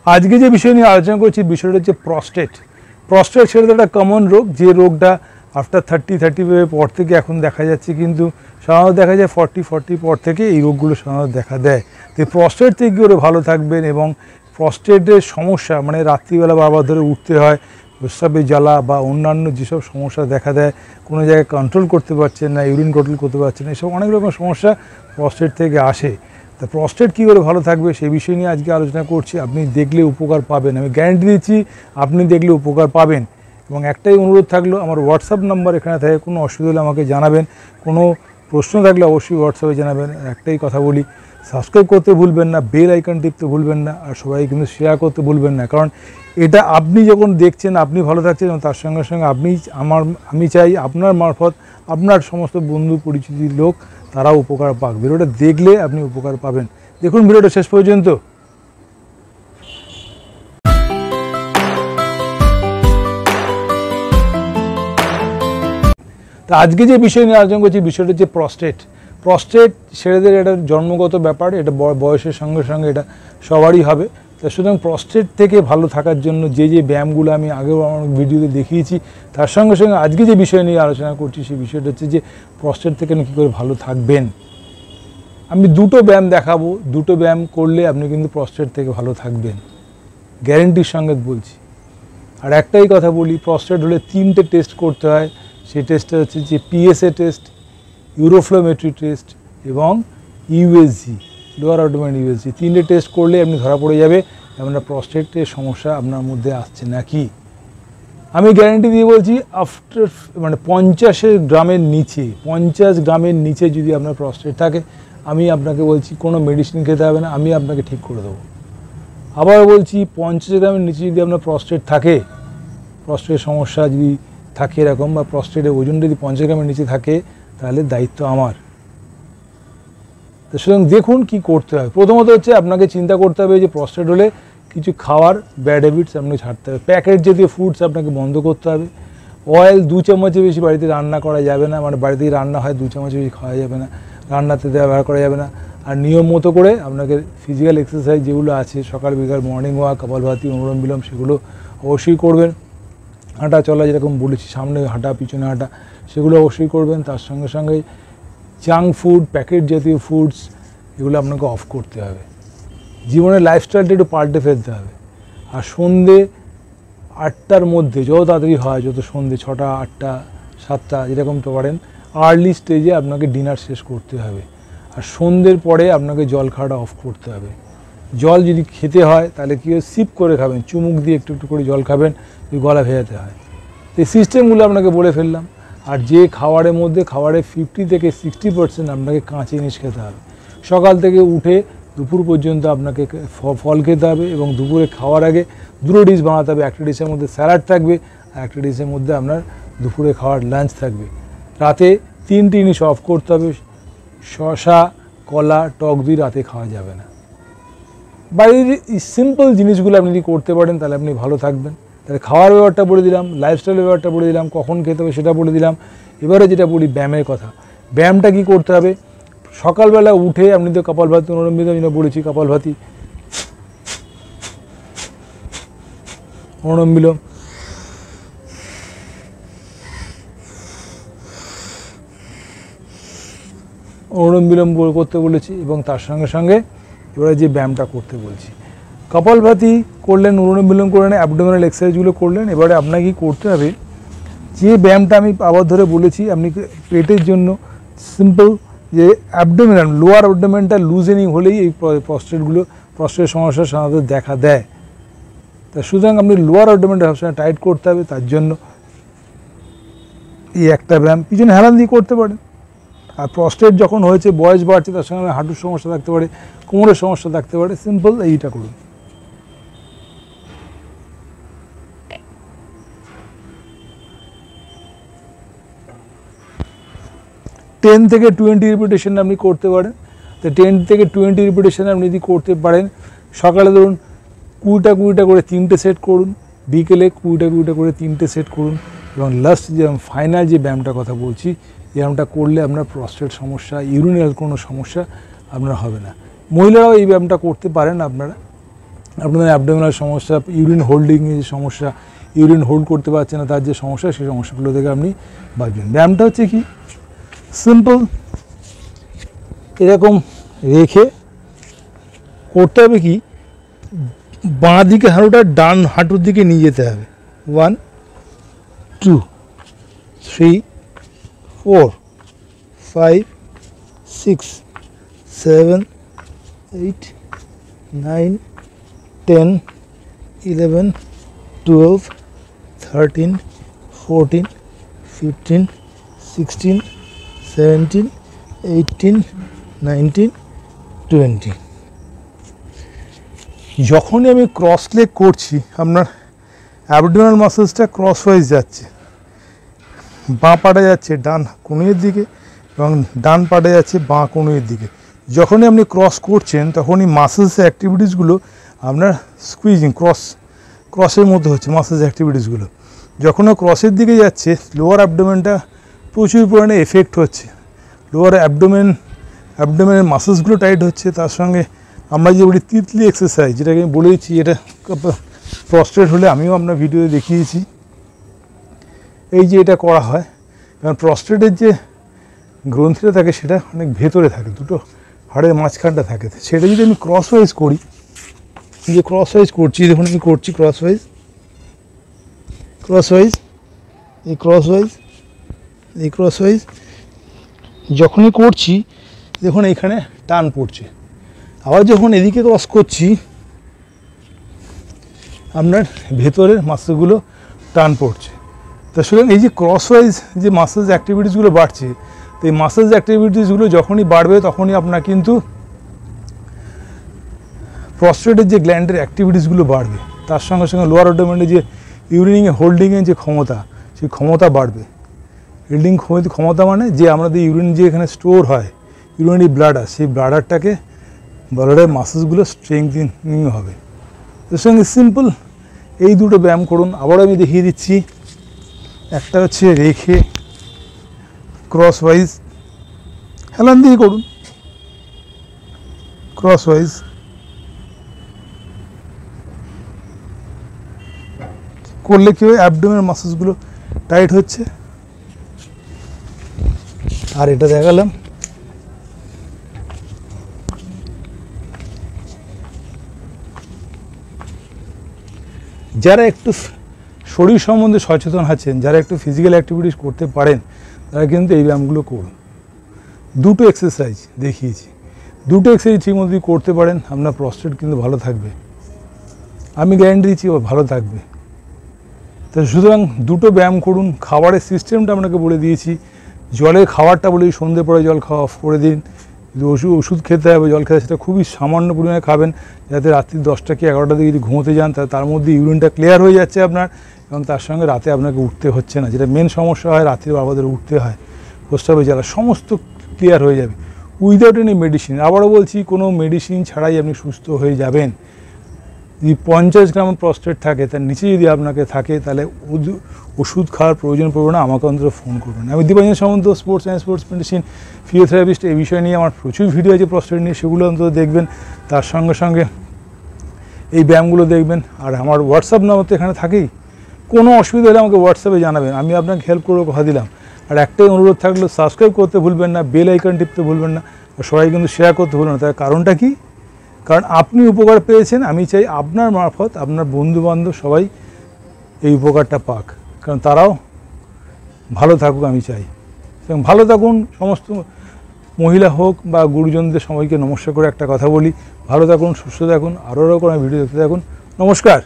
আজকে যে বিষয় নিয়ে আলোচনা করছি বিষয়টা হচ্ছে প্রস্টেট। প্রস্টেট সেটা একটা কমন রোগ, যে রোগটা আফটার 30-35 পর থেকে এখন দেখা যাচ্ছে, কিন্তু সাধারণত দেখা যায় 40 পর থেকে এই রোগগুলো সাধারণত দেখা দেয়। তো প্রস্টেট থেকে কী করে ভালো থাকবেন, এবং প্রস্টেটের সমস্যা মানে রাত্রিবেলা বারবার ধরে উঠতে হয়, প্রস্রাবে জ্বালা বা অন্যান্য যেসব সমস্যা দেখা দেয়, কোনো জায়গায় কন্ট্রোল করতে পারছেন না, ইউরিন কন্ট্রোল করতে পারছেন না, এসব অনেক রকম সমস্যা প্রস্টেট থেকে আসে। তা প্রস্টেট কী করে ভালো থাকবে সেই বিষয় নিয়ে আজকে আলোচনা করছি। আপনি দেখলে উপকার পাবেন, আমি গ্যারান্টি দিচ্ছি আপনি দেখলে উপকার পাবেন। এবং একটাই অনুরোধ থাকলো, আমার হোয়াটসঅ্যাপ নাম্বার এখানে থাকে, কোনো অসুবিধা হলে আমাকে জানাবেন, কোনো প্রশ্ন থাকলে অবশ্যই হোয়াটসঅ্যাপে জানাবেন। একটাই কথা বলি, সাবস্ক্রাইব করতে ভুলবেন না, বেল আইকন টিপতে ভুলবেন না, আর সবাই কিন্তু শেয়ার করতে ভুলবেন না, কারণ এটা আপনি যখন দেখছেন আপনি ভালো থাকছেন, এবং তার সঙ্গে সঙ্গে আমি চাই আপনার মারফত আপনার সমস্ত বন্ধু পরিচিতির লোক তারাও উপকার পাক। ভিডিওটা দেখলে আপনি উপকার পাবেন। দেখুন ভিডিওটা শেষ পর্যন্ত। তা আজকে যে বিষয় নিয়ে আলোচনা করছি বিষয়টা হচ্ছে প্রস্টেট। প্রস্টেট ছেলেদের এটা জন্মগত ব্যাপার, এটা বয়সের সঙ্গে সঙ্গে এটা সবারই হবে। তা সুতরাং প্রস্টেট থেকে ভালো থাকার জন্য যে ব্যায়ামগুলো আমি আগেও আমার ভিডিওতে দেখিয়েছি, তার সঙ্গে সঙ্গে আজকে যে বিষয় নিয়ে আলোচনা করছি সেই বিষয়টা হচ্ছে যে প্রস্টেট থেকে কী করে ভালো থাকবেন। আমি দুটো ব্যায়াম দেখাবো, দুটো ব্যায়াম করলে আপনি কিন্তু প্রস্টেট থেকে ভালো থাকবেন, গ্যারেন্টির সঙ্গে বলছি। আর একটাই কথা বলি, প্রস্টেট হলে 3টে টেস্ট করতে হয়। সেই টেস্টটা হচ্ছে যে পিএসএ টেস্ট, ইউরোফ্লোমেট্রি টেস্ট এবং ইউএসজি, লোয়ার অ্যাবডোমেন ইউএসজি। 3টে টেস্ট করলে আপনি ধরা পড়ে যাবে আপনার প্রস্টেটের সমস্যা আপনার মধ্যে আসছে নাকি। আমি গ্যারেন্টি দিয়ে বলছি, আফটার 50 গ্রামের নিচে, 50 গ্রামের নিচে যদি আপনার প্রস্টেট থাকে, আমি আপনাকে বলছি কোনো মেডিসিন খেতে হবে না, আমি আপনাকে ঠিক করে দেবো। আবার বলছি, 50 গ্রামের নিচে যদি আপনার প্রস্টেট থাকে, প্রস্টেটের সমস্যা যদি থাকে এরকম, বা প্রস্টেটের ওজন যদি 50 গ্রামের নিচে থাকে, তাহলে দায়িত্ব আমার। তো সুতরাং দেখুন কি করতে হবে। প্রথমত হচ্ছে আপনাকে চিন্তা করতে হবে যে প্রস্টেট হলে কিছু খাওয়ার ব্যাড হ্যাবিটস আপনাকে ছাড়তে হবে। প্যাকেট জাতীয় ফুডস আপনাকে বন্ধ করতে হবে। অয়েল 2 চামচের বেশি বাড়িতে রান্না করা যাবে না, বাড়িতেই রান্না হয় 2 চামচের বেশি খাওয়া যাবে না, রান্নাতে ব্যবহার করা যাবে না। আর নিয়ম মতো করে আপনাকে ফিজিক্যাল এক্সারসাইজ যেগুলো আছে, সকাল বিকাল মর্নিং ওয়াক, কপালভাতি, অনুলোম বিলোম, সেগুলো অবশ্যই করবেন। হাঁটা চলা যেরকম বলেছি, সামনে হাঁটা পিছনে হাঁটা, সেগুলো অবশ্যই করবেন। তার সঙ্গে সঙ্গে জাঙ্ক ফুড, প্যাকেট জাতীয় ফুডস, এগুলো আপনাকে অফ করতে হবে। জীবনের লাইফস্টাইলটা একটু পাল্টে ফেলতে হবে। আর সন্ধে 8টার মধ্যে, যত তাড়াতাড়ি হয়, যত সন্ধে 6টা 8টা 7টা যেরকম তো পারেন, আর্লি স্টেজে আপনাকে ডিনার শেষ করতে হবে। আর সন্ধ্যের পরে আপনাকে জল খাওয়াটা অফ করতে হবে। জল যদি খেতে হয় তাহলে কী হয়, সিপ করে খাবেন, চুমুক দিয়ে একটু একটু করে জল খাবেন, যদি গলা ভেজাতে হয়। এই সিস্টেমগুলো আপনাকে বলে ফেললাম। আর যে খাবারের মধ্যে, খাবারের 50 থেকে 60% আপনাকে কাঁচা জিনিস খেতে হবে। সকাল থেকে উঠে দুপুর পর্যন্ত আপনাকে ফল খেতে হবে, এবং দুপুরে খাওয়ার আগে 2টো ডিশ বানাতে হবে। একটা ডিশের মধ্যে স্যালাড থাকবে, আর একটা ডিশের মধ্যে আপনার দুপুরে খাওয়ার লাঞ্চ থাকবে। রাতে 3টে জিনিস অফ করতে হবে। শসা, কলা, টক দই রাতে খাওয়া যাবে না। বাড়ির এই সিম্পল জিনিসগুলো আপনি যদি করতে পারেন তাহলে আপনি ভালো থাকবেন। তাহলে খাওয়ার ব্যাপারটা বলে দিলাম, লাইফস্টাইলের ব্যাপারটা বলে দিলাম, কখন খেতে হবে সেটা বলে দিলাম। এবারে যেটা বলি ব্যায়ামের কথা। ব্যায়ামটা কী করতে হবে, সকালবেলা উঠে আপনি তো কপালভাতি, অনুলোম বিলোম যেটা বলেছি, কপালভাতি, অনুলোম বিলোম, অনুলোম বিলোম করতে বলেছি, এবং তার সঙ্গে সঙ্গে এবারে যে ব্যায়ামটা করতে বলছি, কপালভাতি করলেন, অনুলোম বিলোম করলেন, অ্যাবডোমিনাল এক্সারসাইজগুলো করলেন। এবারে আপনাকে কী করতে হবে, যে ব্যায়ামটা আমি আবার ধরে বলেছি, আপনি পেটের জন্য সিম্পল, যে অ্যাবডোমিনাল, লোয়ার অ্যাবডোমেনটা লুজেনিং হলেই এই প্রস্টেটের সমস্যা সাধারণত দেখা দেয়। তা সুতরাং আপনি লোয়ার অ্যাবডোমেনটা সবসময় টাইট করতে হবে। তার জন্য এই একটা ব্যায়াম পিছনে হেলান দিয়ে করতে পারেন। আর প্রস্টেট যখন হয়েছে, বয়স বাড়ছে, তার সঙ্গে হাঁটুর সমস্যা থাকতে পারে, কোমরের সমস্যা থাকতে পারে, সিম্পল এইটা করুন। টেন থেকে 20 রিপিটেশন আপনি করতে পারেন। তো 10 থেকে 20 রিপিটেশন আপনি যদি করতে পারেন, সকালে ধরুন 20টা করে 3টে সেট করুন, বিকেলে 20টা করে 3টে সেট করুন, এবং লাস্ট যে ফাইনাল যে ব্যায়ামটার কথা বলছি, এই ব্যায়ামটা করলে আপনার প্রস্টেট সমস্যা, ইউরিনাল কোনো সমস্যা আপনার হবে না। মহিলারাও এই ব্যায়ামটা করতে পারেন আপনারা। আপনাদের অ্যাবডোমিনাল সমস্যা, ইউরিন হোল্ডিংয়ের যে সমস্যা, ইউরিন হোল্ড করতে পারছে না তার যে সমস্যা, সেই সমস্যাগুলো থেকে আপনি বাঁচবেন। ব্যায়ামটা হচ্ছে কি সিম্পল, এরকম রেখে করতে হবে কি বাঁ দিকে হাঁটুটা ডান হাঁটুর দিকে নিয়ে যেতে হবে। 1 2 3 4 5 6 7 8 9 10 11 12 13 14 15 16 17 18 19 20। যখনই আমি ক্রস লেগ করছি আপনার অ্যাবডোমিনাল মাসেলসটা ক্রস ওয়াইজ যাচ্ছে, বাঁ পাটা যাচ্ছে ডান কনুইয়ের দিকে এবং ডান পাটা যাচ্ছে বাঁ কনুইয়ের দিকে। যখনই আপনি ক্রস করছেন তখনই মাসেলসের অ্যাক্টিভিটিসগুলো আপনার স্কুইজিং ক্রসের মধ্যে হচ্ছে মাসেলস অ্যাক্টিভিটিসগুলো। যখন ক্রসের দিকে যাচ্ছে লোয়ার অ্যাবডোমেনটা প্রচুর পরিমাণে এফেক্ট হচ্ছে, লোয়ার অ্যাবডোমেনের মাসেলসগুলো টাইট হচ্ছে। তার সঙ্গে আমরা যে বলি তিতলি এক্সারসাইজ, যেটাকে আমি বলেছি, এটা প্রস্টেট হলে আমিও আপনার ভিডিওতে দেখিয়েছি। এই যে এটা করা হয়, কারণ প্রস্টেটের যে গ্রন্থিটা থাকে সেটা অনেক ভেতরে থাকে, দুটো হাড়ের মাঝখানটা থাকে। সেটা যদি আমি ক্রস ওয়াইজ করি, যে ক্রস ওয়াইজ করছি, দেখুন আমি করছি ক্রস ওয়াইজ, এই ক্রস ওয়াইজ যখনই করছি দেখুন এইখানে টান পড়ছে। আবার যখন এদিকে ক্রস করছি আপনার ভেতরের মাসেলগুলো টান পড়ছে। তা সুতরাং এই যে ক্রস ওয়াইজ যে মাসেলস অ্যাক্টিভিটিসগুলো বাড়ছে, তো এই মাসেলস অ্যাক্টিভিটিসগুলো যখনই বাড়বে তখনই আপনার কিন্তু প্রস্টেটের যে গ্ল্যান্ডের অ্যাক্টিভিটিসগুলো বাড়বে। তার সঙ্গে সঙ্গে লোয়ার অ্যাবডোমেনের যে ইউরিনিংয়ে হোল্ডিংয়ের যে ক্ষমতা, সেই ক্ষমতা বাড়বে। হোল্ডিং ক্ষমতা মানে যে আমাদের ইউরিন যে এখানে স্টোর হয়, ইউরিনারি ব্লাডার, সেই ব্লাডারের মাসেলসগুলো স্ট্রেংথেনিং হবে। এর সঙ্গে সিম্পল এই দুটো ব্যায়াম করুন। আবার আমি দেখিয়ে দিচ্ছি, একটা হচ্ছে রেখে ক্রস ওয়াইজ, হেলান দিয়ে করুন ক্রস ওয়াইজ, করলে কি হয় অ্যাবডোমেনের মাসেলসগুলো টাইট হচ্ছে। আর এটা দেখালাম, যারা একটু শরীর সম্বন্ধে সচেতন আছেন, যারা একটু ফিজিক্যাল অ্যাক্টিভিটিস করতে পারেন, তারা কিন্তু এই ব্যায়ামগুলো করুন। দুটো এক্সারসাইজ দেখিয়েছি, দুটো এক্সারসাইজ ঠিকমতো যদি করতে পারেন আপনার প্রস্টেট কিন্তু ভালো থাকবে, আমি গ্যারান্টি দিচ্ছি ও ভালো থাকবে। তো সুতরাং দুটো ব্যায়াম করুন। খাবারের সিস্টেমটা আপনাকে বলে দিয়েছি, জলের খাবারটা বলে সন্ধ্যে পরে জল খাওয়া অফ করে দিন। যদি ওষুধ খেতে হবে, জল খেতে, সেটা খুবই সামান্য পরিমাণে খাবেন, যাতে রাত্রি 10টা কি 11টার দিকে যদি ঘুমোতে যান তার মধ্যে ইউরিনটা ক্লিয়ার হয়ে যাচ্ছে আপনার, এবং তার সঙ্গে রাতে আপনাকে উঠতে হচ্ছে না, যেটা মেন সমস্যা হয়, রাত্রি বাবাদের উঠতে হয়, প্রস্রাবে জ্বালা, সমস্ত ক্লিয়ার হয়ে যাবে উইদাউট এনি মেডিসিন। আবারও বলছি, কোনো মেডিসিন ছাড়াই আপনি সুস্থ হয়ে যাবেন। যদি 50 গ্রাম প্রস্টেট থাকে, তার নিচে যদি আপনাকে থাকে, তাহলে ওষুধ খাওয়ার প্রয়োজন পড়বে না, আমাকে অন্তত ফোন করবেন। আমি Dipanjan Samanta, sports and sports medicine physiotherapist. এই বিষয় নিয়ে আমার প্রচুর ভিডিও আছে প্রস্টেট নিয়ে, সেগুলো অন্তত দেখবেন। তার সঙ্গে সঙ্গে এই ব্যায়ামগুলো দেখবেন। আর আমার হোয়াটসঅ্যাপ নাম্বার তো এখানে থাকেই, কোনো অসুবিধা হলে আমাকে হোয়াটসঅ্যাপে জানাবেন, আমি আপনাকে হেল্প করবো, কথা দিলাম। আর একটাই অনুরোধ থাকলো, সাবস্ক্রাইব করতে ভুলবেন না, বেল আইকন টিপতে ভুলবেন না, আর সবাই কিন্তু শেয়ার করতে ভুলবেন না। তার কারণটা কি? কারণ আপনি উপকার পেয়েছেন, আমি চাই আপনার মারফত আপনার বন্ধুবান্ধব সবাই এই উপকারটা পাক, কারণ তারাও ভালো থাকুক আমি চাই। এবং ভালো থাকুন, সমস্ত মহিলা হোক বা গুরুজনদের সবাইকে নমস্কার করে একটা কথা বলি, ভালো থাকুন, সুস্থ থাকুন, আরও কোনো ভিডিও দেখতে থাকুন। নমস্কার।